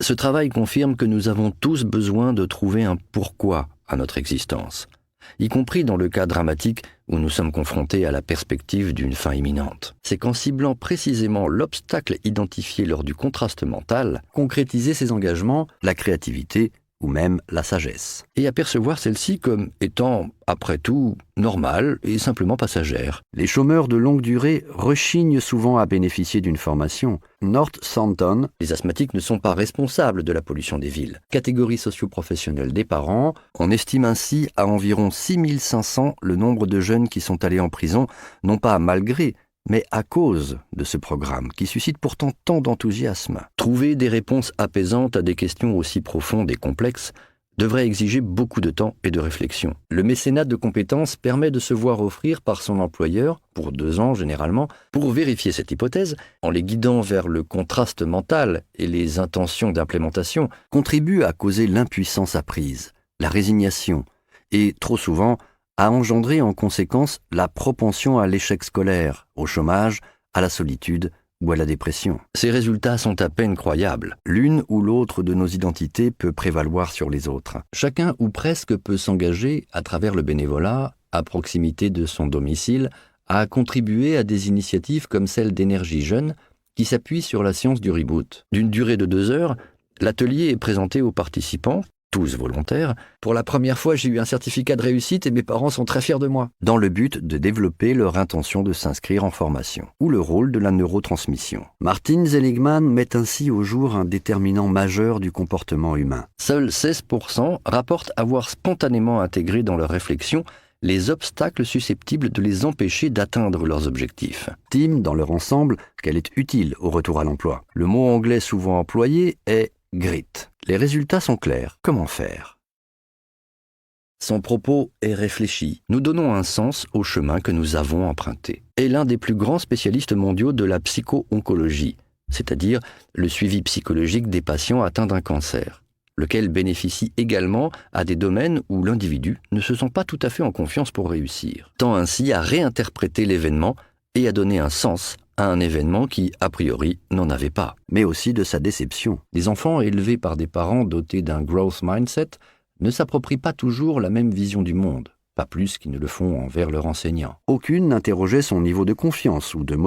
Ce travail confirme que nous avons tous besoin de trouver un pourquoi à notre existence, y compris dans le cas dramatique où nous sommes confrontés à la perspective d'une fin imminente. C'est qu'en ciblant précisément l'obstacle identifié lors du contraste mental, concrétiser ses engagements, la créativité ou même la sagesse. Et apercevoir celle-ci comme étant, après tout, normale et simplement passagère. Les chômeurs de longue durée rechignent souvent à bénéficier d'une formation. Northampton, les asthmatiques ne sont pas responsables de la pollution des villes. Catégorie socio-professionnelle des parents, on estime ainsi à environ 6500 le nombre de jeunes qui sont allés en prison, non pas malgré, mais à cause de ce programme qui suscite pourtant tant d'enthousiasme. Trouver des réponses apaisantes à des questions aussi profondes et complexes devrait exiger beaucoup de temps et de réflexion. Le mécénat de compétences permet de se voir offrir par son employeur, pour 2 ans généralement, pour vérifier cette hypothèse, en les guidant vers le contraste mental et les intentions d'implémentation, contribue à causer l'impuissance apprise, la résignation, et trop souvent, a engendré en conséquence la propension à l'échec scolaire, au chômage, à la solitude ou à la dépression. Ces résultats sont à peine croyables. L'une ou l'autre de nos identités peut prévaloir sur les autres. Chacun ou presque peut s'engager, à travers le bénévolat, à proximité de son domicile, à contribuer à des initiatives comme celle d'Énergie Jeune, qui s'appuie sur la science du reboot. D'une durée de 2 heures, l'atelier est présenté aux participants, tous volontaires. Pour la première fois, j'ai eu un certificat de réussite et mes parents sont très fiers de moi. Dans le but de développer leur intention de s'inscrire en formation, ou le rôle de la neurotransmission. Martin Seligman met ainsi au jour un déterminant majeur du comportement humain. Seuls 16% rapportent avoir spontanément intégré dans leur réflexion les obstacles susceptibles de les empêcher d'atteindre leurs objectifs. Estiment dans leur ensemble qu'elle est utile au retour à l'emploi. Le mot anglais souvent employé est « grit ». Les résultats sont clairs. Comment faire ? Son propos est réfléchi. Nous donnons un sens au chemin que nous avons emprunté. Est l'un des plus grands spécialistes mondiaux de la psycho-oncologie, c'est-à-dire le suivi psychologique des patients atteints d'un cancer, lequel bénéficie également à des domaines où l'individu ne se sent pas tout à fait en confiance pour réussir, tend ainsi à réinterpréter l'événement et à donner un sens à un événement qui, a priori, n'en avait pas, mais aussi de sa déception. Les enfants élevés par des parents dotés d'un growth mindset ne s'approprient pas toujours la même vision du monde, pas plus qu'ils ne le font envers leur enseignant. Aucune n'interrogeait son niveau de confiance ou de motivation